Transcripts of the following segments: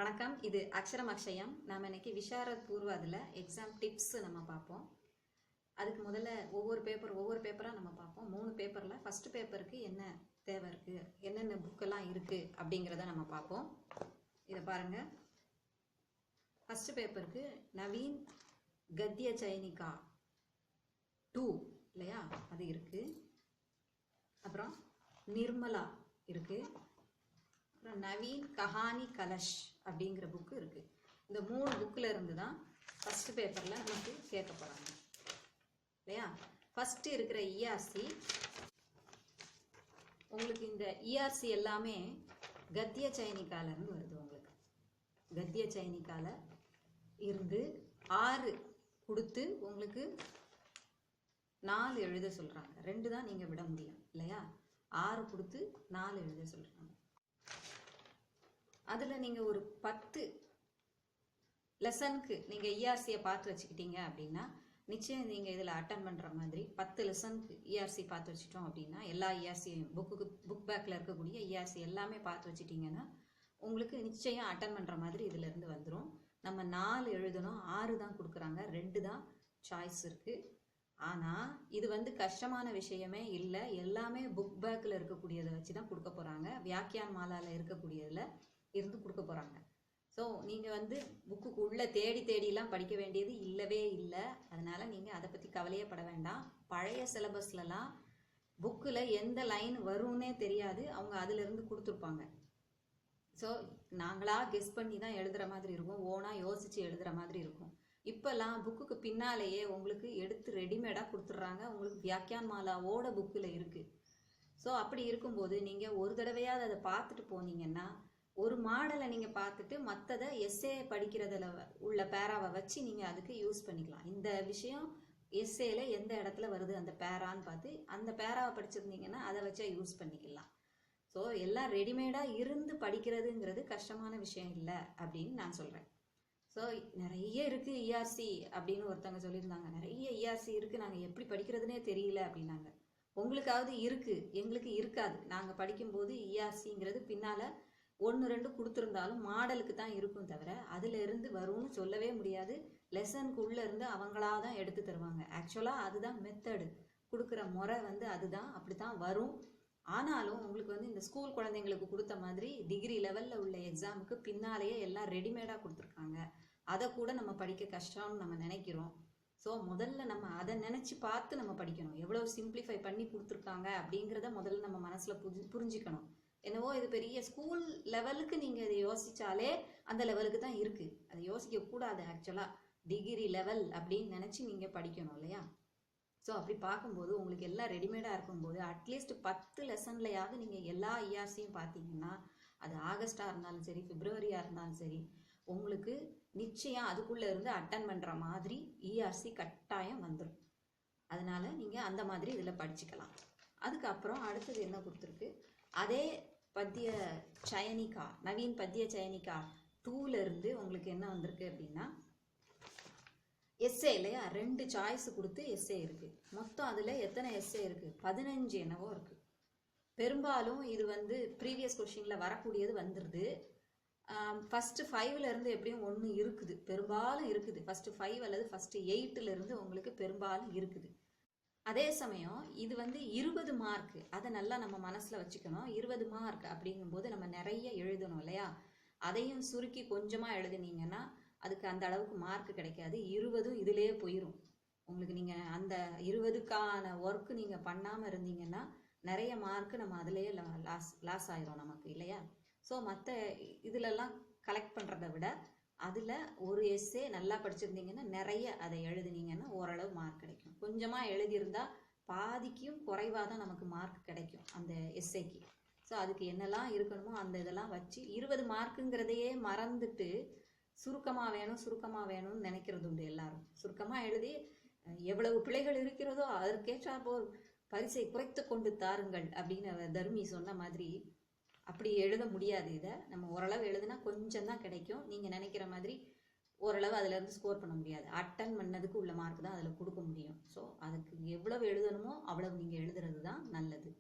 வணக்கம். இது அக்ஷரம் அக்ஷயம். நாம் இன்னைக்கு விஷாரத் பூர்வ அதில் எக்ஸாம் டிப்ஸ் நம்ம பார்ப்போம். அதுக்கு முதல்ல ஒவ்வொரு பேப்பராக நம்ம பார்ப்போம். 3 பேப்பரில் ஃபர்ஸ்ட் பேப்பருக்கு என்ன தேவை இருக்குது, என்னென்ன புக்கெல்லாம் இருக்குது அப்படிங்கிறத நம்ம பார்ப்போம். இதை பாருங்கள். ஃபர்ஸ்ட் பேப்பருக்கு நவீன் கத்திய சைனிகா 2 இல்லையா, அது இருக்குது. அப்புறம் நிர்மலா இருக்குது. அப்புறம் நவீன் கஹானி கலஷ் அப்படிங்கிற புக்கு இருக்குது. இந்த 3 புக்கில் இருந்து தான் ஃபஸ்ட்டு பேப்பரில் நமக்கு கேட்க போகிறாங்க இல்லையா. ஃபஸ்ட்டு இருக்கிற இஆர்சி, உங்களுக்கு இந்த இஆர்சி எல்லாமே கத்திய சைனிகாலேருந்து வருது. உங்களுக்கு கத்திய சைனிகால இருந்து 6 கொடுத்து உங்களுக்கு 4 எழுத சொல்கிறாங்க. 2 தான் நீங்கள் விட முடியும் இல்லையா. 6 கொடுத்து 4 எழுத சொல்கிறாங்க. அதில் நீங்கள் ஒரு 10 லெசனுக்கு நீங்கள் இஆர்சியை பார்த்து வச்சுக்கிட்டீங்க அப்படின்னா நிச்சயம் நீங்கள் இதில் அட்டன் பண்ணுற மாதிரி 10 லெசனுக்கு இஆர்சி பார்த்து வச்சுட்டோம் அப்படின்னா எல்லா இஆர்சியும் புக் பேக்கில் இருக்கக்கூடிய இஆர்சி எல்லாமே பார்த்து வச்சுட்டிங்கன்னா உங்களுக்கு நிச்சயம் அட்டன் பண்ணுற மாதிரி இதிலேருந்து வந்துடும். நம்ம 4 எழுதணும், 6 தான் கொடுக்குறாங்க, 2 தான் சாய்ஸ் இருக்குது. ஆனால் இது கஷ்டமான விஷயமே இல்லை. எல்லாமே புக் பேக்கில் இருக்கக்கூடியதை வச்சு தான் கொடுக்க போகிறாங்க. வியாக்கியான் மாலாவில் இருக்கக்கூடியதில் இருந்து கொடுக்க போகிறாங்க. ஸோ நீங்கள் புக்குக்கு உள்ளே தேடிலாம் படிக்க வேண்டியது இல்லவே இல்லை. அதனால் நீங்கள் அதை பற்றி கவலையே பட வேண்டாம். பழைய சிலபஸ்லலாம் புக்கில் எந்த லைன் வரும்னே தெரியாது, அவங்க அதிலிருந்து கொடுத்துருப்பாங்க. ஸோ நாங்களாக கெஸ் பண்ணி தான் எழுதுகிற மாதிரி இருக்கும், ஓனாக யோசித்து எழுதுகிற மாதிரி இருக்கும். இப்போல்லாம் புக்குக்கு பின்னாலேயே உங்களுக்கு எடுத்து ரெடிமேடாக கொடுத்துட்றாங்க. உங்களுக்கு வியாக்கியான் மாலாவோட புக்கில் இருக்குது. ஸோ அப்படி இருக்கும்போது நீங்கள் ஒரு தடவையாவது அதை பார்த்துட்டு போனீங்கன்னா ஒரு மாடலை நீங்கள் பார்த்துட்டு மற்றதை எஸ்ஏ படிக்கிறதுல உள்ள பேராவை வச்சு நீங்கள் அதுக்கு யூஸ் பண்ணிக்கலாம். இந்த விஷயம் எஸ்ஏல எந்த இடத்துல வருது அந்த பேரான்னு பார்த்து அந்த பேராவை படிச்சிருந்தீங்கன்னா அதை வச்சா யூஸ் பண்ணிக்கலாம். ஸோ எல்லாம் ரெடிமேடாக இருந்து படிக்கிறதுங்கிறது கஷ்டமான விஷயம் இல்லை அப்படின்னு நான் சொல்கிறேன். ஸோ நிறைய இருக்குது இஆர்சி அப்படின்னு ஒருத்தவங்க சொல்லியிருந்தாங்க. நிறைய இஆர்சி இருக்குது, நாங்கள் எப்படி படிக்கிறதுனே தெரியல அப்படின்னாங்க. உங்களுக்காவது இருக்குது, எங்களுக்கு இருக்காது. நாங்கள் படிக்கும்போது இஆர்சிங்கிறது பின்னால் 1-2 கொடுத்துருந்தாலும் மாடலுக்கு தான் இருக்கும் தவிர அதில் இருந்து வரும்னு சொல்லவே முடியாது. லெசனுக்கு உள்ளே இருந்து அவங்களா தான் எடுத்து தருவாங்க. ஆக்சுவலாக அதுதான் மெத்தடு, கொடுக்குற முறை அதுதான், அப்படி தான் வரும். ஆனாலும் உங்களுக்கு இந்த ஸ்கூல் குழந்தைங்களுக்கு கொடுத்த மாதிரி டிகிரி லெவலில் உள்ள எக்ஸாமுக்கு பின்னாலேயே எல்லாம் ரெடிமேடாக கொடுத்துருக்காங்க. அதை கூட நம்ம படிக்க கஷ்டம்னு நம்ம நினைக்கிறோம். ஸோ முதல்ல நம்ம அதை நினச்சி பார்த்து நம்ம படிக்கணும். எவ்வளோ சிம்பிளிஃபை பண்ணி கொடுத்துருக்காங்க அப்படிங்கிறத முதல்ல நம்ம மனசில் புரிஞ்சுக்கணும். என்னவோ இது பெரிய ஸ்கூல் லெவலுக்கு நீங்கள் இதை யோசித்தாலே அந்த லெவலுக்கு தான் இருக்குது. அதை யோசிக்கக்கூடாது. ஆக்சுவலாக டிகிரி லெவல் அப்படின்னு நினச்சி நீங்கள் படிக்கணும் இல்லையா. ஸோ அப்படி பார்க்கும்போது உங்களுக்கு எல்லாம் ரெடிமேடாக இருக்கும்போது அட்லீஸ்ட் 10 லெசன்லையாவது நீங்கள் எல்லா இஆர்சியும் பார்த்தீங்கன்னா அது ஆகஸ்டாக இருந்தாலும் சரி, பிப்ரவரியாக இருந்தாலும் சரி, உங்களுக்கு நிச்சயம் அதுக்குள்ளே இருந்து அட்டன் பண்ணுற மாதிரி இஆர்சி கட்டாயம் வந்துடும். அதனால் நீங்கள் அந்த மாதிரி இதில் படிச்சுக்கலாம். அதுக்கப்புறம் அடுத்தது என்ன கொடுத்துருக்கு, அதே பத்திய சயனிகா, நவீன் பத்திய சயனிகா 2லேருந்து உங்களுக்கு என்ன வந்திருக்கு அப்படின்னா எஸ்ஏ இல்லையா. 2 சாய்ஸ் கொடுத்து எஸ்ஏ இருக்குது. மொத்தம் அதில் எத்தனை எஸ்ஏ இருக்குது, 15 என்னவோ இருக்குது. பெரும்பாலும் இது ப்ரீவியஸ் கொஷினில் வரக்கூடியது வந்துடுது. ஃபஸ்ட்டு 5லேருந்து எப்படியும் 1 இருக்குது, பெரும்பாலும் இருக்குது. ஃபஸ்ட்டு 5 அல்லது ஃபஸ்ட்டு 8லேருந்து உங்களுக்கு பெரும்பாலும் இருக்குது. அதே சமயம் இது 20 மார்க், அதை நல்லா நம்ம மனசில் வச்சுக்கணும். 20 மார்க் அப்படிங்கும்போது நம்ம நிறைய எழுதணும் இல்லையா. அதையும் சுருக்கி கொஞ்சமாக எழுதுனீங்கன்னா அதுக்கு அந்த அளவுக்கு மார்க் கிடைக்காது. 20 இதிலே போயிடும் உங்களுக்கு. நீங்கள் அந்த 20க்கான ஒர்க்கு நீங்கள் பண்ணாமல் இருந்தீங்கன்னா நிறைய மார்க்கு நம்ம அதிலேயே லாஸ் ஆயிரும் நமக்கு இல்லையா. ஸோ மற்ற இதிலெல்லாம் கலெக்ட் பண்ணுறதை விட அதில் ஒரு எஸ்ஸே நல்லா படிச்சிருந்தீங்கன்னா நிறைய அதை எழுதுனீங்கன்னா ஓரளவு மார்க் கிடைக்கும். கொஞ்சமாக எழுதியிருந்தால் பாதிக்கும் குறைவாக தான் நமக்கு மார்க் கிடைக்கும் அந்த எஸ்ஏக்கு. ஸோ அதுக்கு என்னெல்லாம் இருக்கணுமோ அந்த இதெல்லாம் வச்சு 20 மார்க்குங்கிறதையே மறந்துட்டு சுருக்கமாக வேணும்னு நினைக்கிறது உண்டு எல்லாரும். சுருக்கமாக எழுதி எவ்வளவு பிழைகள் இருக்கிறதோ அதற்கேற்றாற்போல் பரிசை குறைத்து கொண்டு தாருங்கள் அப்படின்னு தர்மி சொன்ன மாதிரி அப்படி எழுத முடியாது. இதை நம்ம ஓரளவு எழுதுனா கொஞ்சம் தான் கிடைக்கும். நீங்கள் நினைக்கிற மாதிரி ஓரளவு அதிலேருந்து ஸ்கோர் பண்ண முடியாது. அட்டன் பண்ணதுக்கு உள்ள மார்க் தான் அதில் கொடுக்க முடியும். ஸோ அதுக்கு எவ்வளவு எழுதணுமோ அவ்வளவு நீங்கள் எழுதுறது தான் நல்லது.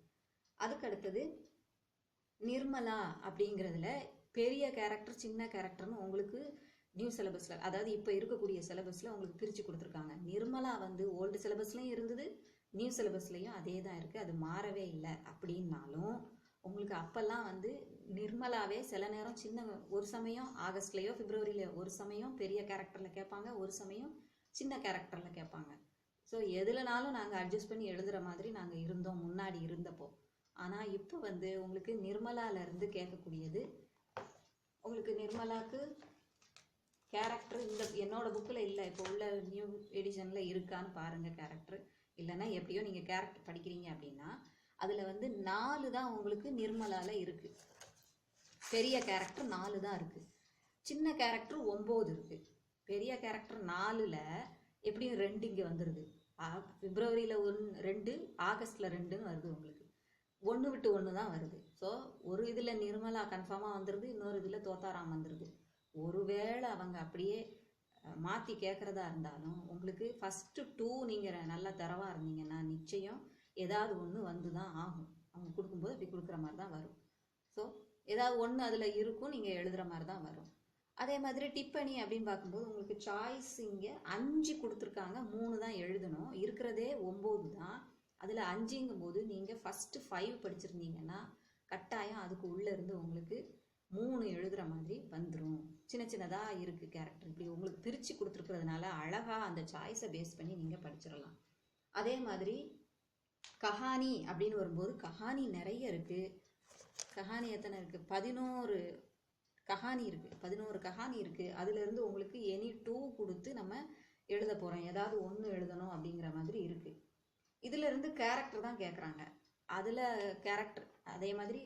அதுக்கு அடுத்தது நிர்மலா அப்படிங்கிறதுல பெரிய கேரக்டர் சின்ன கேரக்டர்னு உங்களுக்கு நியூ சிலபஸில், அதாவது இப்போ இருக்கக்கூடிய சிலபஸில் உங்களுக்கு பிரித்து கொடுத்துருக்காங்க. நிர்மலா வந்து ஓல்டு சிலபஸ்லையும் இருந்தது, நியூ சிலபஸ்லையும் அதே தான் இருக்குது, அது மாறவே இல்லை. அப்படின்னாலும் உங்களுக்கு அப்போல்லாம் வந்து நிர்மலாவே சில நேரம் சின்ன, ஒரு சமயம் ஆகஸ்ட்லேயோ பிப்ரவரியிலையோ ஒரு சமயம் பெரிய கேரக்டரில் கேட்பாங்க, ஒரு சமயம் சின்ன கேரக்டரில் கேட்பாங்க. ஸோ எதுலனாலும் நாங்கள் அட்ஜஸ்ட் பண்ணி எழுதுகிற மாதிரி நாங்கள் இருந்தோம் முன்னாடி இருந்தப்போ. ஆனால் இப்போ வந்து உங்களுக்கு நிர்மலாவிலேருந்து கேட்கக்கூடியது, உங்களுக்கு நிர்மலாவுக்கு கேரக்டர் இந்த என்னோட புக்கில் இல்லை, இப்போ உள்ள நியூ எடிஷனில் இருக்கான்னு பாருங்கள் கேரக்டர். இல்லைன்னா எப்படியோ நீங்கள் கேரக்டர் படிக்கிறீங்க அப்படின்னா அதில் வந்து 4 தான் உங்களுக்கு நிர்மலாவில் இருக்குது. பெரிய கேரக்டர் 4 தான் இருக்குது, சின்ன கேரக்டர் 9 இருக்குது. பெரிய கேரக்டர் 4ல் எப்படியும் 2 இங்கே வந்துடுது. பிப்ரவரியில் 2, ஆகஸ்டில் 2ன்னு வருது. உங்களுக்கு 1 விட்டு 1 தான் வருது. ஸோ ஒரு இதில் நிர்மலா கன்ஃபார்மாக வந்துடுது, இன்னொரு இதில் தோத்தாராம் வந்துடுது. ஒருவேளை அவங்க அப்படியே மாற்றி கேட்குறதா இருந்தாலும் உங்களுக்கு ஃபஸ்ட்டு 2 நீங்கள் நல்லா தரவாக இருந்தீங்கன்னா நிச்சயம் ஏதாவது ஒன்று வந்து தான் ஆகும். அவங்க கொடுக்கும்போது அப்படி கொடுக்குற மாதிரி தான் வரும். ஸோ ஏதாவது ஒன்று அதில் இருக்கும், நீங்கள் எழுதுகிற மாதிரி தான் வரும். அதே மாதிரி டிப்பணி அப்படின்னு பார்க்கும்போது உங்களுக்கு சாய்ஸ் இங்கே 5 கொடுத்துருக்காங்க, 3 தான் எழுதணும், இருக்கிறதே 9 தான். அதில் 5ங்கும் போது நீங்கள் ஃபஸ்ட்டு 5 படிச்சிருந்தீங்கன்னா கட்டாயம் அதுக்கு உள்ளே இருந்து உங்களுக்கு 3 எழுதுகிற மாதிரி வந்துடும். சின்ன சின்னதாக இருக்குது கேரக்டர், இப்படி உங்களுக்கு பிரித்து கொடுத்துருக்கிறதுனால அழகாக அந்த சாய்ஸை பேஸ் பண்ணி நீங்கள் படிச்சிடலாம். அதே மாதிரி கஹானி அப்படின்னு வரும்போது கஹானி நிறைய இருக்குது. கஹானி எத்தனை இருக்குது? 11 கஹானி இருக்குது, 11 கஹானி இருக்குது. அதுலேருந்து உங்களுக்கு எனி 2 கொடுத்து நம்ம எழுத போகிறோம், ஏதாவது ஒன்று எழுதணும் அப்படிங்கிற மாதிரி இருக்குது. இதிலேருந்து கேரக்டர் தான் கேட்குறாங்க, அதில் கேரக்டர். அதே மாதிரி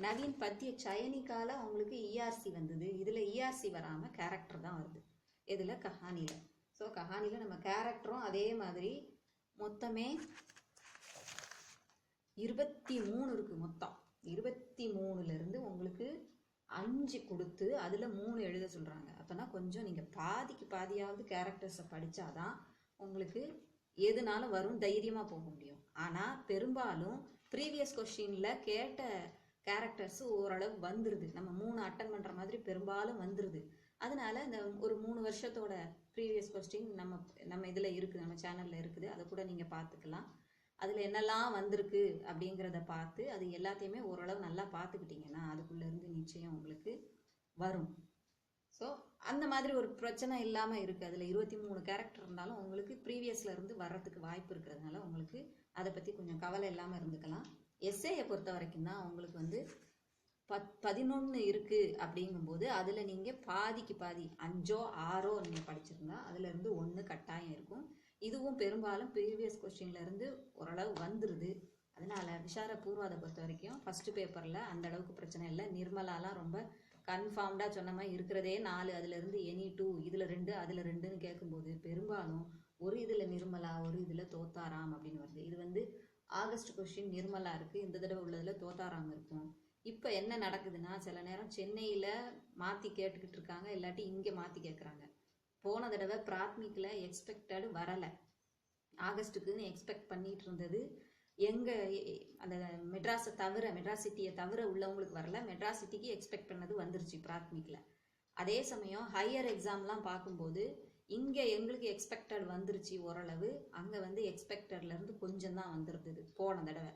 நவீன் பத்திய சயனிக்கால அவங்களுக்கு இஆர்சி வந்தது, இதில் இஆர்சி வராமல் கேரக்டர் தான் வருது. இதில் கஹானியில். ஸோ கஹானியில் நம்ம கேரக்டரும் அதே மாதிரி மொத்தமே 23 இருக்குது. மொத்தம் 23லேருந்து உங்களுக்கு 5 கொடுத்து அதில் 3 எழுத சொல்கிறாங்க. அப்போனா கொஞ்சம் நீங்கள் பாதிக்கு பாதியாவது கேரக்டர்ஸை படித்தாதான் உங்களுக்கு எதுனாலும் வரும், தைரியமாக போக முடியும். ஆனால் பெரும்பாலும் ப்ரீவியஸ் கொஸ்டினில் கேட்ட கேரக்டர்ஸ் ஓரளவு வந்துடுது, நம்ம 3 அட்டன் பண்ணுற மாதிரி பெரும்பாலும் வந்துடுது. அதனால இந்த ஒரு 3 வருஷத்தோட ப்ரீவியஸ் கொஸ்டின் நம்ம இதில் இருக்குது, நம்ம சேனலில் இருக்குது, அதை கூட நீங்கள் பார்த்துக்கலாம். அதில் என்னெல்லாம் வந்திருக்கு அப்படிங்கிறத பார்த்து அது எல்லாத்தையுமே ஓரளவு நல்லா பார்த்துக்கிட்டிங்கன்னா அதுக்குள்ளேருந்து நிச்சயம் உங்களுக்கு வரும். ஸோ அந்த மாதிரி ஒரு பிரச்சனை இல்லாமல் இருக்குது. அதில் 23 கேரக்டர் இருந்தாலும் உங்களுக்கு ப்ரீவியஸ்லேருந்து வர்றதுக்கு வாய்ப்பு இருக்கிறதுனால உங்களுக்கு அதை பற்றி கொஞ்சம் கவலை இல்லாமல் இருந்துக்கலாம். எஸ்ஏயை பொறுத்த வரைக்கும் தான் உங்களுக்கு வந்து 11 இருக்குது அப்படிங்கும்போது அதில் நீங்கள் பாதிக்கு பாதி 5ஓ 6ஓ நீங்கள் படிச்சிருந்தா அதுலேருந்து 1 கட்டாயம் இருக்கும். இதுவும் பெரும்பாலும் ப்ரீவியஸ் கொஸ்டின்லேருந்து ஓரளவு வந்துடுது. அதனால் விசாரப்பூர்வத்தை பொறுத்த வரைக்கும் ஃபஸ்ட்டு பேப்பரில் அந்த அளவுக்கு பிரச்சனை இல்லை. நிர்மலாலாம் ரொம்ப கன்ஃபார்ம்டாக சொன்ன மாதிரி இருக்கிறதே 4, அதுலேருந்து எனி 2, இதில் 2 அதில் 2ன்னு கேட்கும்போது பெரும்பாலும் ஒரு இதில் நிர்மலா ஒரு இதில் தோத்தாராம் அப்படின்னு வருது. இது வந்து ஆகஸ்ட் கொஸ்டின் நிர்மலா இருக்குது, இந்த தடவை உள்ளதில் தோத்தாராம் இருக்கும். இப்போ என்ன நடக்குதுன்னா சில நேரம் சென்னையில் மாற்றி கேட்டுக்கிட்டு இருக்காங்க, இல்லாட்டி இங்கே மாற்றி கேட்குறாங்க. போன தடவை பிராத்மிக்கில் எக்ஸ்பெக்டடு வரலை, ஆகஸ்ட்டுக்குன்னு எக்ஸ்பெக்ட் பண்ணிகிட்டு இருந்தது. எங்கள் அந்த மெட்ராஸ் சிட்டியை தவிர உள்ளவங்களுக்கு வரல, மெட்ராஸ் சிட்டிக்கு எக்ஸ்பெக்ட் பண்ணது வந்துருச்சு பிராத்மிக்கில். அதே சமயம் ஹையர் எக்ஸாம்லாம் பார்க்கும்போது இங்கே எங்களுக்கு எக்ஸ்பெக்டட் வந்துருச்சு ஓரளவு, அங்கே வந்து எக்ஸ்பெக்டட்லேருந்து கொஞ்சம் தான் வந்துருந்தது போன தடவை.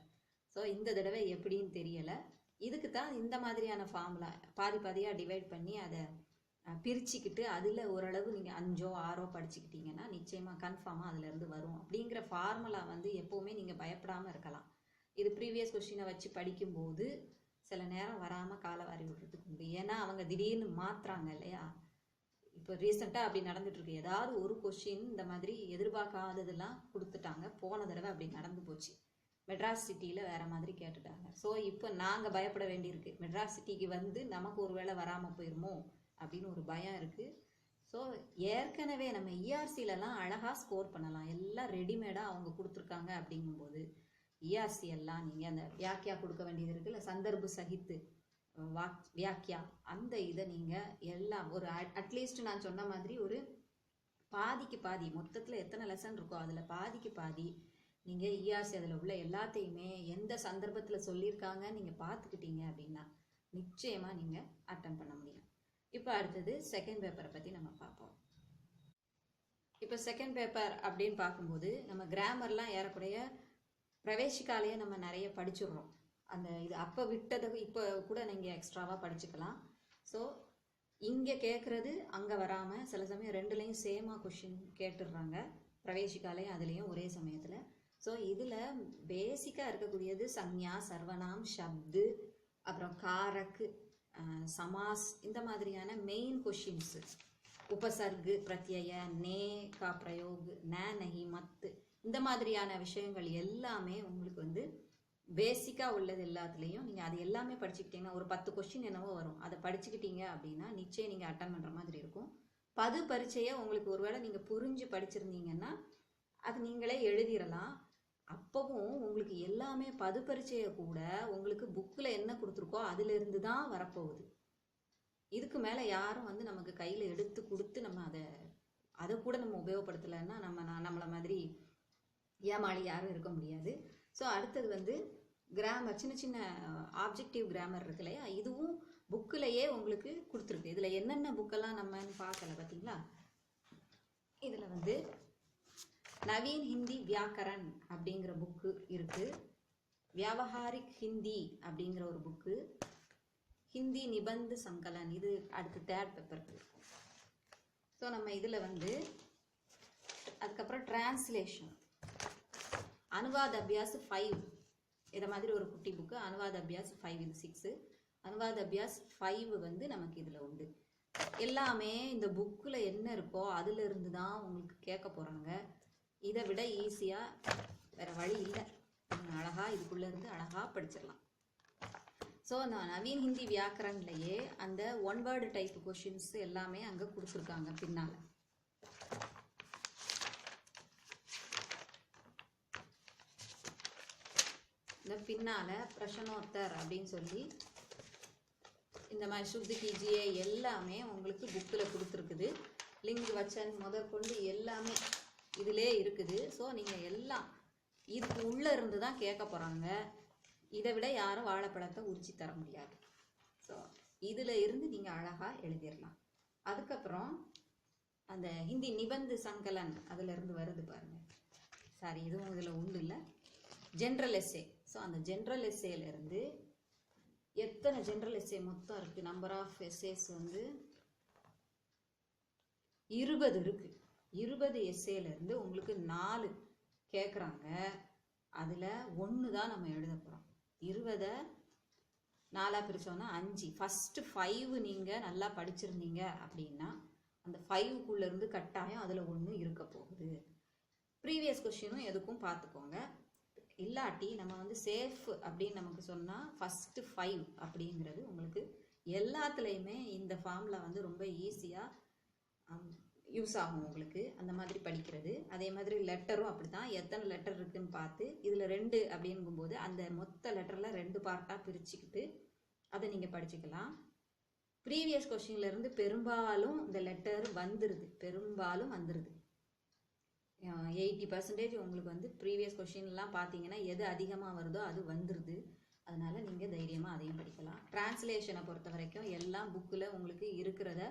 ஸோ இந்த தடவை எப்படின்னு தெரியலை. இதுக்கு தான் இந்த மாதிரியான ஃபார்முலா பாதி பாதியாக டிவைட் பண்ணி அதை பிரிச்சுக்கிட்டு அதில் ஓரளவு நீங்கள் 5ஓ 6ஓ படிச்சுக்கிட்டீங்கன்னா நிச்சயமாக கன்ஃபார்மாக அதிலேருந்து வரும் அப்படிங்கிற ஃபார்முலா வந்து எப்போவுமே நீங்கள் பயப்படாமல் இருக்கலாம். இது ப்ரீவியஸ் கொஸ்டினை வச்சு படிக்கும்போது சில நேரம் வராமல் காலவாரி விடுறதுக்கு உண்டு. ஏன்னா அவங்க திடீர்னு மாற்றுறாங்க இல்லையா. இப்போ ரீசெண்டாக அப்படி நடந்துட்டுருக்கு. ஏதாவது ஒரு கொஸ்டின் இந்த மாதிரி எதிர்பார்க்காததெல்லாம் கொடுத்துட்டாங்க, போன தடவை அப்படி நடந்து போச்சு. மெட்ராஸ் சிட்டியில் வேறு மாதிரி கேட்டுட்டாங்க. ஸோ இப்போ நாங்கள் பயப்பட வேண்டியிருக்கு, மெட்ராஸ் சிட்டிக்கு வந்து நமக்கு ஒரு வேளை வராமல் போயிருமோ அப்படின்னு ஒரு பயம் இருக்குது. ஸோ ஏற்கனவே நம்ம இஆர்சிலலாம் அழகாக ஸ்கோர் பண்ணலாம், எல்லாம் ரெடிமேடாக அவங்க கொடுத்துருக்காங்க. அப்படிங்கும்போது இஆர்சி எல்லாம் நீங்கள் அந்த வியாக்கியா கொடுக்க வேண்டியது இருக்குது, இல்லை சந்தர்ப்பு சகித்து வியாக்கியா, அந்த இதை நீங்கள் எல்லாம் ஒரு அட்லீஸ்ட் நான் சொன்ன மாதிரி ஒரு பாதிக்கு பாதி, மொத்தத்தில் எத்தனை லெசன் இருக்கோ அதில் பாதிக்கு பாதி நீங்கள் இஆர்சி அதில் உள்ள எல்லாத்தையுமே எந்த சந்தர்ப்பத்தில் சொல்லியிருக்காங்க நீங்கள் பார்த்துக்கிட்டீங்க அப்படின்னா நிச்சயமாக நீங்கள் அட்டன் பண்ண முடியும். இப்போ அடுத்தது செகண்ட் பேப்பரை பற்றி நம்ம பார்ப்போம். இப்போ செகண்ட் பேப்பர் அப்படின்னு பார்க்கும்போது நம்ம கிராமர்லாம் ஏறக்குறைய பிரவேசிக்காலேயே நம்ம நிறைய படிச்சிடுறோம். அந்த இது அப்போ விட்டதை இப்போ கூட நீங்கள் எக்ஸ்ட்ராவாக படிச்சுக்கலாம். ஸோ இங்கே கேட்குறது அங்கே வராமல் சில சமயம் ரெண்டுலேயும் சேமாக கொஷின் கேட்டுடுறாங்க, பிரவேசிக்காலையும் அதுலேயும் ஒரே சமயத்தில். ஸோ இதில் பேசிக்காக இருக்கக்கூடியது சஞ்ஞா, சர்வநாம், ஷப்து, அப்புறம் காரக், சமாஸ், இந்த மாதிரியான மெயின் கொஷின்ஸு. உபசர்கு, பிரத்யய, நே கா பிரயோக், ந நஹி, மத்து, இந்த மாதிரியான விஷயங்கள் எல்லாமே உங்களுக்கு வந்து பேசிக்காக உள்ளது. எல்லாத்துலேயும் நீங்கள் அது எல்லாமே படிச்சுக்கிட்டீங்கன்னா ஒரு 10 கொஸ்டின் என்னவோ வரும், அதை படிச்சுக்கிட்டீங்க அப்படின்னா நிச்சயம் நீங்கள் அட்டன் பண்ணுற மாதிரி இருக்கும். பது பரீட்சையை உங்களுக்கு ஒருவேளை நீங்கள் புரிஞ்சு படிச்சிருந்தீங்கன்னா அது நீங்களே எழுதிடலாம். அப்பவும் உங்களுக்கு எல்லாமே பது பரீட்சையை கூட உங்களுக்கு புக்கில் என்ன கொடுத்துருக்கோ அதிலிருந்து தான் வரப்போகுது. இதுக்கு மேலே யாரும் வந்து நமக்கு கையில் எடுத்து கொடுத்து நம்ம அதை கூட நம்ம உபயோகப்படுத்தலைன்னா நம்மளை மாதிரி ஏமாளி யாரும் இருக்க முடியாது. ஸோ அடுத்தது வந்து கிராமர், சின்ன சின்ன ஆப்ஜெக்டிவ் கிராமர் இருக்கு இல்லையா, இதுவும் புக்கிலேயே உங்களுக்கு கொடுத்துருக்கு. இதில் என்னென்ன புக்கெல்லாம் நம்மன்னு பார்க்கல பார்த்தீங்களா. இதில் வந்து நவீன் ஹிந்தி வியாக்கரன் அப்படிங்கிற புக்கு இருக்குது, வியாவஹாரிக் ஹிந்தி அப்படிங்கிற ஒரு புக்கு, ஹிந்தி நிபந்து சங்கலன், இது அடுத்து தேர்ட் பேப்பருக்கு இருக்கும். ஸோ நம்ம இதில் வந்து அதுக்கப்புறம் டிரான்ஸ்லேஷன், அனுவாத் அபியாஸ் 5, இதை மாதிரி ஒரு குட்டி புக்கு. அனுவாத் அபியாஸ் 5 இது 6, அனுவாத் அபியாஸ் 5 வந்து நமக்கு இதில் உண்டு. எல்லாமே இந்த புக்கில் என்ன இருக்கோ அதிலிருந்து தான் உங்களுக்கு கேட்க போகிறாங்க. இதை விட ஈஸியாக வேறு வழி இல்லை, அழகாக இதுக்குள்ளே இருந்து அழகாக படிச்சிடலாம். ஸோ நவீன் ஹிந்தி வியாக்கரன்லையே அந்த ஒன் வேர்டு டைப் கொஷின்ஸ் எல்லாமே அங்கே கொடுத்துருக்காங்க பின்னால். இந்த பின்னால் பிரஷ்னோத்தர் அப்படின்னு சொல்லி இந்த மாதிரி சுத்தி கீஜியே எல்லாமே உங்களுக்கு புக்கில் கொடுத்துருக்குது. லிங்க் வச்சன் முதற்கொண்டு எல்லாமே இதிலே இருக்குது. ஸோ நீங்கள் எல்லாம் இதுக்கு உள்ளே இருந்து தான் கேட்க போகிறாங்க. இதை விட யாரும் வாழைப்பழத்தை உரிச்சு தர முடியாது. ஸோ இதில் இருந்து நீங்கள் அழகாக எழுதிடலாம். அதுக்கப்புறம் அந்த ஹிந்தி நிபந்து சங்கலன் அதிலிருந்து வருது பாருங்கள். சாரி, இதுவும் இதில் உண்டு இல்லை, ஜென்ரல் எஸ்ஸே. ஸோ அந்த ஜென்ரல் எஸ்ஸேலேருந்து எத்தனை ஜென்ரல் எஸ்ஸே மொத்தம் இருக்குது, நம்பர் ஆஃப் எஸ்ஸேஸ் வந்து 20 இருக்குது. 20 எஸ்ஸேலேருந்து உங்களுக்கு 4 கேட்குறாங்க. அதில் 1 தான் நம்ம எழுத போகிறோம். 20 4ஆக பிரித்தோன்னா 5. ஃபஸ்ட்டு 5 நீங்கள் நல்லா படிச்சிருந்தீங்க அப்படின்னா அந்த 5க்குள்ளேருந்து கட்டாயம் அதில் 1 இருக்க போகுது. ப்ரீவியஸ் கொஸ்டினும் எதுக்கும் பார்த்துக்கோங்க. இல்லாட்டி நம்ம வந்து சேஃப் அப்படின்னு நமக்கு சொன்னால் ஃபஸ்ட்டு 5 அப்படிங்கிறது உங்களுக்கு எல்லாத்துலேயுமே இந்த ஃபார்மில் வந்து ரொம்ப ஈஸியாக யூஸ் ஆகும் உங்களுக்கு அந்த மாதிரி படிக்கிறது. அதே மாதிரி லெட்டரும் அப்படி தான், எத்தனை லெட்டர் இருக்குதுன்னு பார்த்து இதில் 2 அப்படிங்கும்போது அந்த மொத்த லெட்டரில் 2 பார்ட்டாக பிரிச்சுக்கிட்டு அதை நீங்கள் படிச்சுக்கலாம். ப்ரீவியஸ் கொஸ்டின்லேருந்து பெரும்பாலும் இந்த லெட்டர் பெரும்பாலும் வந்துடுது. 80% உங்களுக்கு வந்து ப்ரீவியஸ் கொஸ்டின்லாம் பார்த்தீங்கன்னா எது அதிகமாக வருதோ அது வந்துடுது. அதனால் நீங்கள் தைரியமாக அதையும் படிக்கலாம். டிரான்ஸ்லேஷனை பொறுத்த வரைக்கும் எல்லாம் புக்கில் உங்களுக்கு இருக்கிறத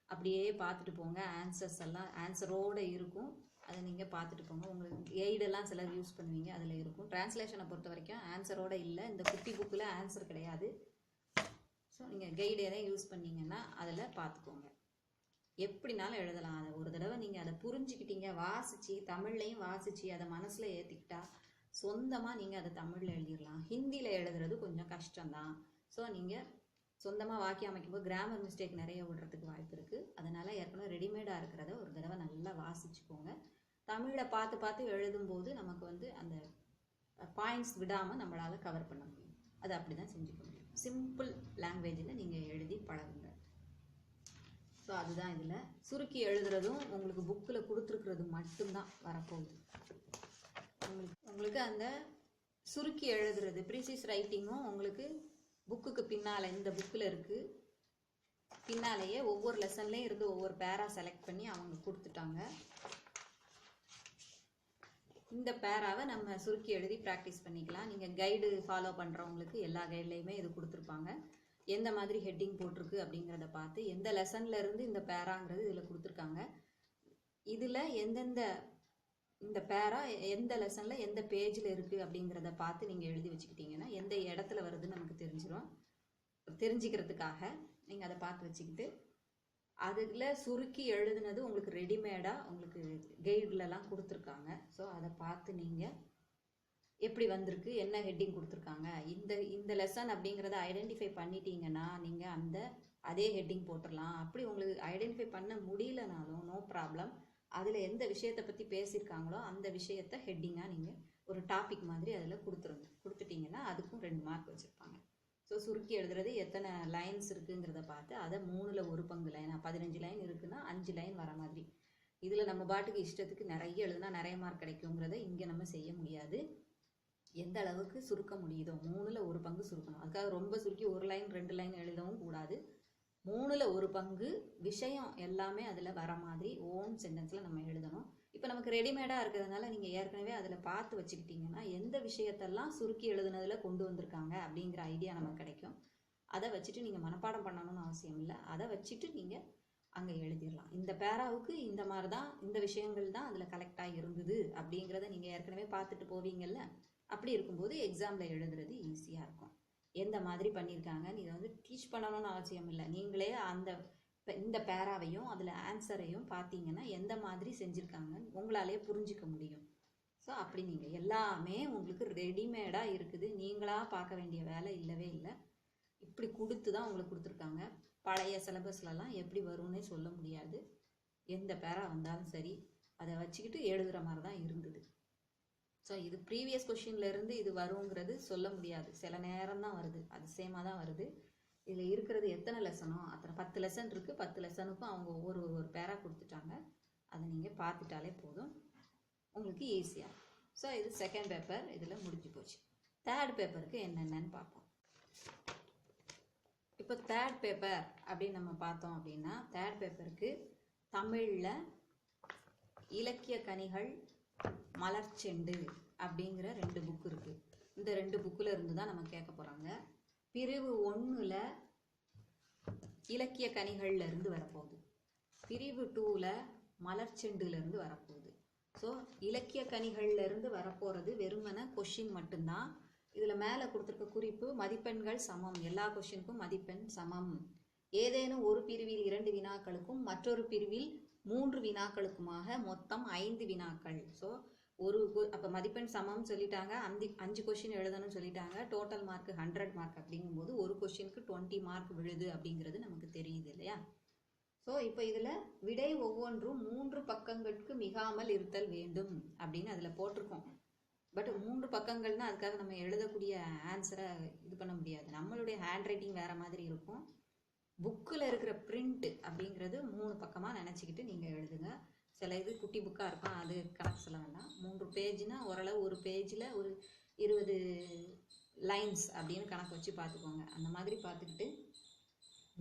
அப்படியே பார்த்துட்டு போங்க. ஆன்சர்ஸ் எல்லாம் ஆன்சரோடு இருக்கும், அதை நீங்கள் பார்த்துட்டு போங்க. உங்களுக்கு கைடெல்லாம் சிலர் யூஸ் பண்ணுவீங்க, அதில் இருக்கும். டிரான்ஸ்லேஷனை பொறுத்த வரைக்கும் ஆன்சரோடு இல்லை, இந்த குட்டி புக்கில் ஆன்சர் கிடையாது. ஸோ நீங்கள் கைடு எதாவது யூஸ் பண்ணிங்கன்னா அதில் பார்த்துக்கோங்க. எப்படினாலும் எழுதலாம். அதை ஒரு தடவை நீங்கள் அதை புரிஞ்சுக்கிட்டீங்க, வாசித்து தமிழ்லையும் வாசித்து அதை மனசில் ஏற்றிக்கிட்டா சொந்தமாக நீங்கள் அதை தமிழில் எழுதிடலாம். ஹிந்தியில் எழுதுறது கொஞ்சம் கஷ்டம்தான். ஸோ நீங்கள் சொந்தமாக வாக்கியம் அமைக்கும்போது கிராமர் மிஸ்டேக் நிறைய விடுறதுக்கு வாய்ப்பு இருக்குது. அதனால் ஏற்கனவே ரெடிமேடாக இருக்கிறத ஒரு தடவை நல்லா வாசிச்சுக்கோங்க. தமிழில் பார்த்து பார்த்து எழுதும்போது நமக்கு வந்து அந்த பாயிண்ட்ஸ் விடாமல் நம்மளால் கவர் பண்ண முடியும். அது அப்படி தான் செஞ்சுக்க முடியும். சிம்பிள் லாங்குவேஜில் நீங்கள் எழுதி பழகுங்க. ஸோ அதுதான் இதில் சுருக்கி எழுதுறதும் உங்களுக்கு புக்கில் கொடுத்துருக்கிறது மட்டும்தான் வரப்போகுது. உங்களுக்கு அந்த சுருக்கி எழுதுறது ப்ரீசிஸ் ரைட்டிங்கும் உங்களுக்கு புக்குக்கு பின்னால் இந்த புக்கில் இருக்குது. பின்னாலேயே ஒவ்வொரு லெசன்லேயும் இருந்து ஒவ்வொரு பேரா செலக்ட் பண்ணி அவங்க கொடுத்துட்டாங்க. இந்த பேராவை நம்ம சுருக்கி எழுதி ப்ராக்டிஸ் பண்ணிக்கலாம். நீங்கள் கைடு ஃபாலோ பண்ணுறவங்களுக்கு எல்லா கைட்லேயுமே இது கொடுத்துருப்பாங்க. எந்த மாதிரி ஹெட்டிங் போட்டிருக்கு அப்படிங்கிறத பார்த்து எந்த லெசன்ல இருந்து இந்த பேராங்கிறது இதில் கொடுத்துருக்காங்க, இதில் எந்தெந்த இந்த பேரா எந்த லெசனில் எந்த பேஜில் இருக்குது அப்படிங்கிறத பார்த்து நீங்கள் எழுதி வச்சுக்கிட்டீங்கன்னா எந்த இடத்துல வருதுன்னு நமக்கு தெரிஞ்சிடும். தெரிஞ்சுக்கிறதுக்காக நீங்கள் அதை பார்த்து வச்சுக்கிட்டு அதில் சுருக்கி எழுதுனது உங்களுக்கு ரெடிமேடாக உங்களுக்கு கைட்லலாம் கொடுத்துருக்காங்க. ஸோ அதை பார்த்து நீங்கள் எப்படி வந்திருக்கு, என்ன ஹெட்டிங் கொடுத்துருக்காங்க, இந்த லெசன் அப்படிங்கிறத ஐடென்டிஃபை பண்ணிட்டீங்கன்னா நீங்கள் அதே ஹெட்டிங் போட்டுடலாம். அப்படி உங்களுக்கு ஐடென்டிஃபை பண்ண முடியலனாலும் நோ ப்ராப்ளம். அதில் எந்த விஷயத்தை பற்றி பேசியிருக்காங்களோ அந்த விஷயத்தை ஹெட்டிங்காக நீங்கள் ஒரு டாபிக் மாதிரி அதில் கொடுத்துட்டீங்கன்னா அதுக்கும் 2 மார்க் வச்சுருப்பாங்க. ஸோ சுருக்கி எழுதுறது எத்தனை லைன்ஸ் இருக்குங்கிறத பார்த்து அதை 3ல் 1 பங்கு லைன், 15 லைன் இருக்குன்னா 5 லைன் வர மாதிரி. இதில் நம்ம பாட்டுக்கு இஷ்டத்துக்கு நிறைய எழுதுனா நிறைய மார்க் கிடைக்குங்கிறத இங்கே நம்ம செய்ய முடியாது. எந்த அளவுக்கு சுருக்க முடியுதோ 3ல் 1 பங்கு சுருக்கணும். அதுக்காக ரொம்ப சுருக்கி 1 லைன் 2 லைன் எழுதவும் கூடாது. 3ல் 1 பங்கு விஷயம் எல்லாமே அதில் வர மாதிரி ஓன் சென்டென்ஸில் நம்ம எழுதணும். இப்போ நமக்கு ரெடிமேடாக இருக்கிறதுனால நீங்கள் ஏற்கனவே அதில் பார்த்து வச்சுக்கிட்டிங்கன்னா எந்த விஷயத்தெல்லாம் சுருக்கி எழுதுனதில் கொண்டு வந்திருக்காங்க அப்படிங்கிற ஐடியா நமக்கு கிடைக்கும். அதை வச்சுட்டு நீங்கள் மனப்பாடம் பண்ணணும்னு அவசியம் இல்லை. அதை வச்சுட்டு நீங்கள் அங்கே எழுதிடலாம். இந்த பேராவுக்கு இந்த மாதிரி தான், இந்த விஷயங்கள் தான் அதில் கலெக்டாக இருந்தது அப்படிங்கிறத நீங்கள் ஏற்கனவே பார்த்துட்டு போவீங்கல்ல. அப்படி இருக்கும்போது எக்ஸாமில் எழுதுறது ஈஸியாக இருக்கும். எந்த மாதிரி பண்ணியிருக்காங்கன்னு இதை வந்து டீச் பண்ணணும்னு அவசியம் இல்லை. நீங்களே இந்த பேராவையும் அதில் ஆன்சரையும் பார்த்தீங்கன்னா எந்த மாதிரி செஞ்சுருக்காங்கன்னு உங்களாலே புரிஞ்சிக்க முடியும். ஸோ அப்படி நீங்கள் எல்லாமே உங்களுக்கு ரெடிமேடாக இருக்குது. நீங்களாக பார்க்க வேண்டிய வேலை இல்லவே இல்லை. இப்படி கொடுத்து தான் உங்களுக்கு கொடுத்துருக்காங்க. பழைய சிலபஸ்லலாம் எப்படி வரும்னே சொல்ல முடியாது. எந்த பேரா வந்தாலும் சரி அதை வச்சுக்கிட்டு எழுதுகிற மாதிரி தான் இருந்தது. ஸோ இது ப்ரீவியஸ் கொஷின்லேருந்து இது வருங்கிறது சொல்ல முடியாது. சில நேரம் தான் வருது, அது சேமாக தான் வருது. இதில் இருக்கிறது எத்தனை லெசனோ அத்தனை 10 லெசன் இருக்குது. 10 லெசனுக்கும் அவங்க ஒவ்வொரு பேரா கொடுத்துட்டாங்க. அதை நீங்கள் பார்த்துட்டாலே போதும், உங்களுக்கு ஈஸியாக. ஸோ இது செகண்ட் பேப்பர், இதில் முடிஞ்சு போச்சு. தேர்ட் பேப்பருக்கு என்னென்னு பார்ப்போம். இப்போ தேர்ட் பேப்பர் அப்படின்னு நம்ம பார்த்தோம் அப்படின்னா தேர்ட் பேப்பருக்கு தமிழில் இலக்கிய கனிகள் மலர்ச்செண்டு அப்படிங்கிற 2 புக்கு இருக்குது. இந்த 2 புக்கில் இருந்து தான் நம்ம கேட்க போகிறாங்க. பிரிவு 1ல் இலக்கிய கனிகள்ல இருந்து வரப்போகுது. பிரிவு 2ல் மலர்ச்செண்டுலேருந்து வரப்போகுது. ஸோ இலக்கிய கனிகள்ல இருந்து வரப்போகிறது வெறுமன கொஷின் மட்டும்தான். இதில் மேலே கொடுத்துருக்க குறிப்பு மதிப்பெண்கள் சமம், எல்லா கொஷினுக்கும் மதிப்பெண் சமம். ஏதேனும் ஒரு பிரிவில் 2 வினாக்களுக்கும் மற்றொரு பிரிவில் 3 வினாக்களுக்குமாக மொத்தம் 5 வினாக்கள். ஸோ அப்போ மதிப்பெண் சமம் சொல்லிட்டாங்க, 5 கொஷின் எழுதணும்னு சொல்லிட்டாங்க. டோட்டல் மார்க் 100 மார்க் அப்படிங்கும்போது ஒரு கொஷினுக்கு 20 மார்க் விழுது அப்படிங்கிறது நமக்கு தெரியுது இல்லையா. ஸோ இப்போ இதில் விடை ஒவ்வொன்றும் 3 பக்கங்களுக்கு மிகாமல் இருத்தல் வேண்டும் அப்படின்னு அதில் போட்டிருக்கோம். பட் 3 பக்கங்கள்னா அதுக்காக நம்ம எழுதக்கூடிய ஆன்சரை இது பண்ண முடியாது. நம்மளுடைய ஹேண்ட் ரைட்டிங் வேறு மாதிரி இருக்கும். புக்கில் இருக்கிற பிரிண்ட் அப்படிங்கிறது 3 பக்கமாக நினச்சிக்கிட்டு நீங்கள் எழுதுங்க. சில இது குட்டி புக்காக இருக்கும், அது கணக்கு சொல்ல வேண்டாம். 3 பேஜ்னா ஓரளவு ஒரு பேஜில் ஒரு 20 லைன்ஸ் அப்படின்னு கணக்கு வச்சு பார்த்துக்கோங்க. அந்த மாதிரி பார்த்துக்கிட்டு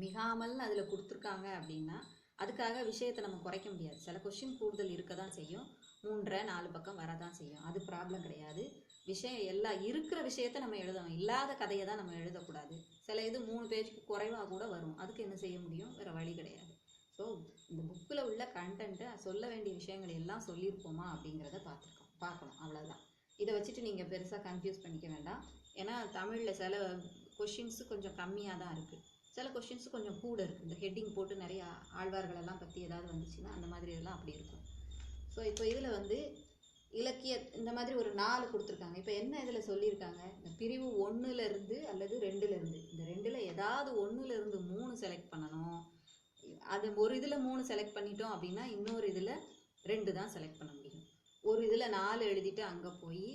மிகாமல்னு அதில் கொடுத்துருக்காங்க அப்படின்னா அதுக்காக விஷயத்தை நம்ம குறைக்க முடியாது. சில கொஷின் கூடுதல் இருக்க தான் செய்யும், 3-4 பக்கம் வரதான் செய்யும். அது ப்ராப்ளம் கிடையாது. விஷயம் எல்லாம் இருக்கிற விஷயத்த நம்ம எழுதணும், இல்லாத கதையை தான் நம்ம எழுதக்கூடாது. சில இது 3 பேஜுக்கு குறைவாக கூட வரும், அதுக்கு என்ன செய்ய முடியும், வேறு வழி கிடையாது. ஸோ இந்த புக்கில் உள்ள கண்டென்ட்டை சொல்ல வேண்டிய விஷயங்கள் எல்லாம் சொல்லியிருப்போமா அப்படிங்கிறத பார்க்கணும், அவ்வளோதான். இதை வச்சுட்டு நீங்கள் பெருசாக கன்ஃபியூஸ் பண்ணிக்க வேண்டாம். ஏன்னா தமிழில் சில கொஷின்ஸு கொஞ்சம் கம்மியாக தான் இருக்குது, சில கொஷின்ஸு கொஞ்சம் கூட இருக்குது. இந்த ஹெட்டிங் போட்டு நிறைய ஆழ்வார்களெல்லாம் பற்றி ஏதாவது வந்துச்சுன்னா அந்த மாதிரி இதெல்லாம் அப்படி இருக்கும். ஸோ இப்போ இதில் வந்து இலக்கிய இந்த மாதிரி ஒரு 4 கொடுத்துருக்காங்க. இப்போ என்ன இதில் சொல்லியிருக்காங்க, இந்த பிரிவு 1லேருந்து அல்லது 2லேருந்து, இந்த 2ல் ஏதாவது 1லேருந்து 3 செலக்ட் பண்ணணும். அது ஒரு இதில் 3 செலக்ட் பண்ணிட்டோம் அப்படின்னா இன்னொரு இதில் 2 தான் செலக்ட் பண்ண முடியும். ஒரு இதில் 4 எழுதிட்டு அங்கே போய்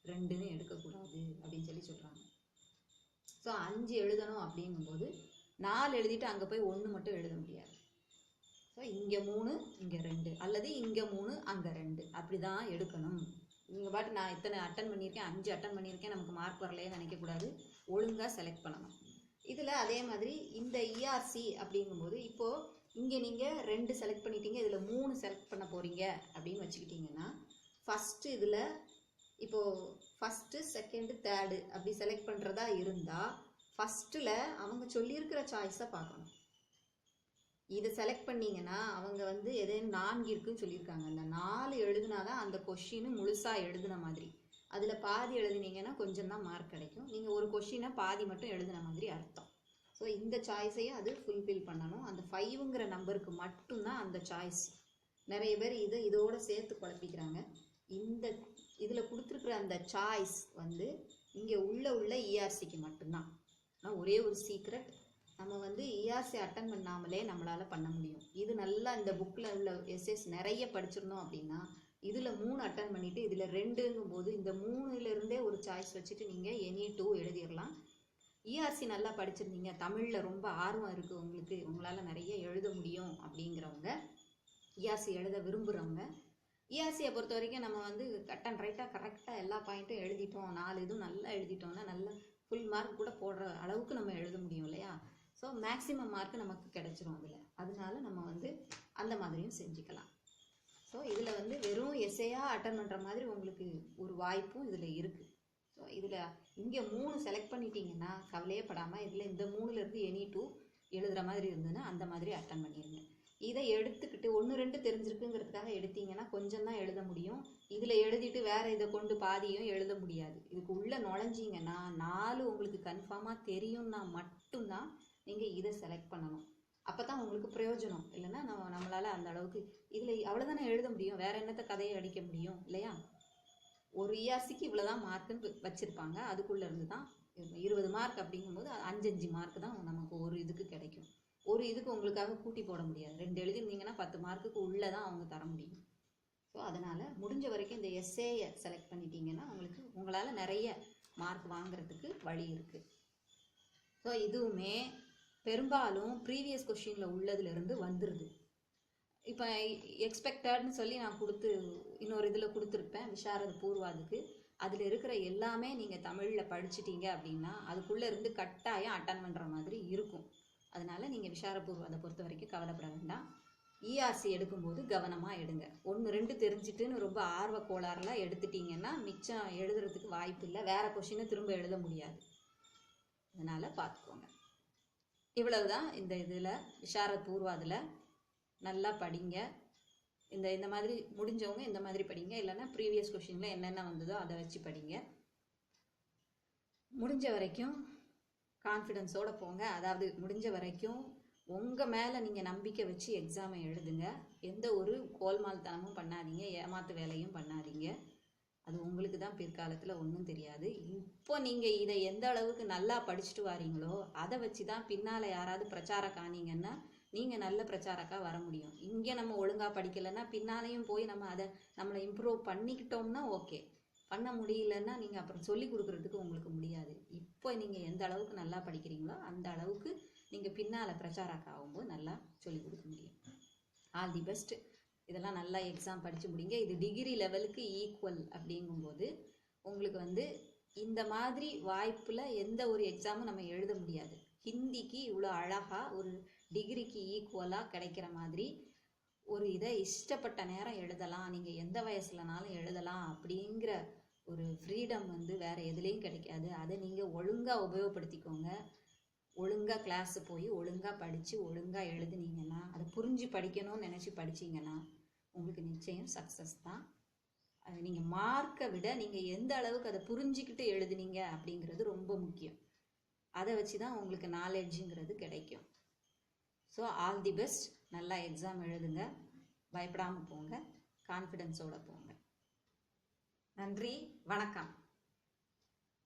2ன்னு எடுக்கக்கூடாது அப்படின்னு சொல்கிறாங்க. ஸோ 5 எழுதணும் அப்படிங்கும்போது 4 எழுதிட்டு அங்கே போய் 1 மட்டும் எழுத முடியாது. ஸோ இங்கே 3 இங்கே 2 அல்லது இங்கே 3 அங்கே 2 அப்படி தான் எடுக்கணும். நீங்கள் பாட்டு நான் இத்தனை அட்டன் பண்ணியிருக்கேன், 5 அட்டன் பண்ணியிருக்கேன், நமக்கு மார்க் வரலையே நினைக்கக்கூடாது. ஒழுங்காக செலக்ட் பண்ணணும். இதில் அதே மாதிரி இந்த இஆர்சி அப்படிங்கும்போது இப்போது இங்கே நீங்கள் 2 செலக்ட் பண்ணிட்டீங்க, இதில் 3 செலக்ட் பண்ண போகிறீங்க அப்படின்னு வச்சுக்கிட்டிங்கன்னா ஃபஸ்ட்டு இதில் இப்போது ஃபஸ்ட்டு செகண்டு தேர்டு அப்படி செலக்ட் பண்ணுறதா இருந்தால் ஃபஸ்ட்டில் அவங்க சொல்லியிருக்கிற சாய்ஸை பார்க்கணும். இதை செலக்ட் பண்ணிங்கன்னா அவங்க வந்து எதேன்னு 4 இருக்குன்னு சொல்லியிருக்காங்க. அந்த 4 எழுதுனாதான் அந்த கொஷின் முழுசாக எழுதுன மாதிரி. அதில் பாதி எழுதுனீங்கன்னா கொஞ்சம் தான் மார்க் கிடைக்கும். நீங்கள் ஒரு கொஷினை பாதி மட்டும் எழுதுன மாதிரி அர்த்தம். ஸோ இந்த சாய்ஸையும் அது ஃபுல்ஃபில் பண்ணணும். அந்த 5ங்கிற நம்பருக்கு மட்டும்தான் அந்த சாய்ஸ். நிறைய பேர் இதோட சேர்த்து குழப்பிக்கிறாங்க. இந்த இதில் கொடுத்துருக்குற அந்த சாய்ஸ் வந்து இங்கே உள்ள இஆர்சிக்கு மட்டும்தான். ஆனால் ஒரே ஒரு சீக்ரெட், நம்ம வந்து இஆர்சி அட்டன் பண்ணாமலே நம்மளால் பண்ண முடியும். இது நல்லா இந்த புக்கில் உள்ள எஸ்எஸ் நிறைய படிச்சிருந்தோம் அப்படின்னா இதில் 3 அட்டன் பண்ணிவிட்டு இதில் 2ங்கும் போது இந்த 3லேருந்தே ஒரு சாய்ஸ் வச்சுட்டு நீங்கள் எனி 2 எழுதிடலாம். இஆர்சி நல்லா படிச்சிருந்தீங்க, தமிழில் ரொம்ப ஆர்வம் இருக்குது உங்களுக்கு, உங்களால் நிறைய எழுத முடியும் அப்படிங்கிறவங்க, இஆர்சி எழுத விரும்புகிறவங்க, இஆர்சியை பொறுத்த வரைக்கும் நம்ம வந்து கட் அண்ட் ரைட்டாக கரெக்டாக எல்லா பாயிண்ட்டும் எழுதிட்டோம், 4 இதுவும் நல்லா எழுதிட்டோம்னா நல்ல ஃபுல் மார்க் கூட போடுற அளவுக்கு நம்ம எழுத முடியும் இல்லையா? ஸோ மேக்ஸிமம் மார்க் நமக்கு கிடைச்சிரும் அதில். அதனால நம்ம வந்து அந்த மாதிரியும் செஞ்சுக்கலாம். ஸோ இதில் வந்து வெறும் எஸ்ஏயாக அட்டன் பண்ணுற மாதிரி உங்களுக்கு ஒரு வாய்ப்பும் இதில் இருக்குது. ஸோ இதில் இங்கே 3 செலக்ட் பண்ணிட்டீங்கன்னா கவலையே படாமல் இதில் இந்த 3லேருந்து எனி 2 எழுதுகிற மாதிரி இருந்ததுன்னா அந்த மாதிரி அட்டன் பண்ணிடுங்க. இதை எடுத்துக்கிட்டு 1 2 தெரிஞ்சிருக்குங்கிறதுக்காக எடுத்தீங்கன்னா கொஞ்சம் தான் எழுத முடியும். இதில் எழுதிட்டு வேறு இதை கொண்டு பாதியும் எழுத முடியாது. இதுக்கு உள்ளே நுழைஞ்சிங்கன்னா 4 உங்களுக்கு கன்ஃபார்மாக தெரியும்னா மட்டும்தான் நீங்கள் இதை செலக்ட் பண்ணணும். அப்போ தான் உங்களுக்கு பிரயோஜனம். இல்லைன்னா நம்மளால் அந்த அளவுக்கு இதில் அவ்வளோதானே எழுத முடியும், வேறு என்னத்தை கதையை அடிக்க முடியும் இல்லையா? ஒரு இஆர்சிக்கு இவ்வளோ தான் மார்க்குன்னு வச்சுருப்பாங்க. அதுக்குள்ளே இருந்து தான் 20 மார்க் அப்படிங்கும்போது 5 மார்க் தான் நமக்கு ஒரு இதுக்கு கிடைக்கும். ஒரு இதுக்கு உங்களுக்காக கூட்டி போட முடியாது. 2 எழுதிருந்தீங்கன்னா 10 மார்க்குக்கு உள்ளே தான் அவங்க தர முடியும். ஸோ அதனால் முடிஞ்ச வரைக்கும் இந்த எஸ்ஏயை செலக்ட் பண்ணிட்டீங்கன்னா உங்களால் நிறைய மார்க் வாங்குறதுக்கு வழி இருக்குது. ஸோ இதுவுமே பெரும்பாலும் ப்ரீவியஸ் கொஷினில் உள்ளதுலேருந்து வந்துடுது. இப்போ எக்ஸ்பெக்டட்னு சொல்லி நான் இன்னொரு இதில் கொடுத்துருப்பேன் விஷாரத பூர்வாதுக்கு. அதில் இருக்கிற எல்லாமே நீங்கள் தமிழில் படிச்சிட்டீங்க அப்படின்னா அதுக்குள்ளே இருந்து கட்டாயம் அட்டன் பண்ணுற மாதிரி இருக்கும். அதனால் நீங்கள் விஷாரபூர்வத்தை பொறுத்த வரைக்கும் கவலைப்பட வேண்டாம். இஆர்சி எடுக்கும்போது கவனமாக எடுங்க. 1 2 தெரிஞ்சிட்டுன்னு ரொம்ப ஆர்வ கோளாறுலாம் எடுத்துட்டிங்கன்னா மிச்சம் எழுதுறதுக்கு வாய்ப்பு இல்லை, வேறு கொஷினை திரும்ப எழுத முடியாது. அதனால் பார்த்துக்கோங்க. இவ்வளவுதான் இந்த இதில் விஷாரத் பூர்வாதில். நல்லா படிங்க. இந்த மாதிரி முடிஞ்சவங்க இந்த மாதிரி படிங்க, இல்லைன்னா ப்ரீவியஸ் கொஷினில் என்னென்ன வந்ததோ அதை வச்சு படிங்க. முடிஞ்ச வரைக்கும் கான்ஃபிடென்ஸோடு போங்க. அதாவது முடிஞ்ச வரைக்கும் உங்கள் மேலே நீங்கள் நம்பிக்கை வச்சு எக்ஸாமை எழுதுங்க. எந்த ஒரு கோல்மால்தனமும் பண்ணாதீங்க, ஏமாத்து வேலையும் பண்ணாதீங்க. அது உங்களுக்கு தான் பிற்காலத்தில் ஒன்றும் தெரியாது. இப்போ நீங்கள் இதை எந்த அளவுக்கு நல்லா படிச்சுட்டு வாரீங்களோ அதை வச்சு தான் பின்னால் யாராவது பிரச்சாரம் காணிங்கன்னா நீங்கள் நல்ல பிரச்சாரக்காக வர முடியும். இங்கே நம்ம ஒழுங்காக படிக்கலைன்னா பின்னாலேயும் போய் நம்மளை இம்ப்ரூவ் பண்ணிக்கிட்டோம்னா ஓகே. பண்ண முடியலன்னா நீங்கள் அப்புறம் சொல்லி கொடுக்குறதுக்கு உங்களுக்கு முடியாது. இப்போ நீங்கள் எந்த அளவுக்கு நல்லா படிக்கிறீங்களோ அந்த அளவுக்கு நீங்கள் பின்னால் பிரச்சாரக்காக ஆகும்போது நல்லா சொல்லி கொடுக்க முடியும். All the best. இதெல்லாம் நல்லா எக்ஸாம் படித்து முடிங்க. இது டிகிரி லெவலுக்கு ஈக்குவல் அப்படிங்கும்போது உங்களுக்கு வந்து இந்த மாதிரி வாய்ப்பில் எந்த ஒரு எக்ஸாமும் நம்ம எழுத முடியாது. ஹிந்திக்கு இவ்வளோ அழகாக ஒரு டிகிரிக்கு ஈக்குவலாக கிடைக்கிற மாதிரி ஒரு இதை இஷ்டப்பட்ட நேரம் எழுதலாம், நீங்கள் எந்த வயசுலனாலும் எழுதலாம் அப்படிங்கிற ஒரு ஃப்ரீடம் வந்து வேறு எதுலேயும் கிடைக்காது. அதை நீங்கள் ஒழுங்காக உபயோகப்படுத்திக்கோங்க. ஒழுங்காக கிளாஸு போய் ஒழுங்காக படித்து ஒழுங்காக எழுதுனீங்கன்னா, அதை புரிஞ்சு படிக்கணும்னு நினச்சி படிச்சிங்கன்னா உங்களுக்கு நிச்சயம் சக்ஸஸ் தான். அது நீங்கள் மார்க்கை விட நீங்கள் எந்த அளவுக்கு அதை புரிஞ்சிக்கிட்டு எழுதுனீங்க அப்படிங்கிறது ரொம்ப முக்கியம். அதை வச்சு தான் உங்களுக்கு நாலேஜுங்கிறது கிடைக்கும். So all the best. நல்லா எக்ஸாம் எழுதுங்க, பயப்படாமல் போங்க, கான்ஃபிடென்ஸோடு போங்க. நன்றி, வணக்கம்.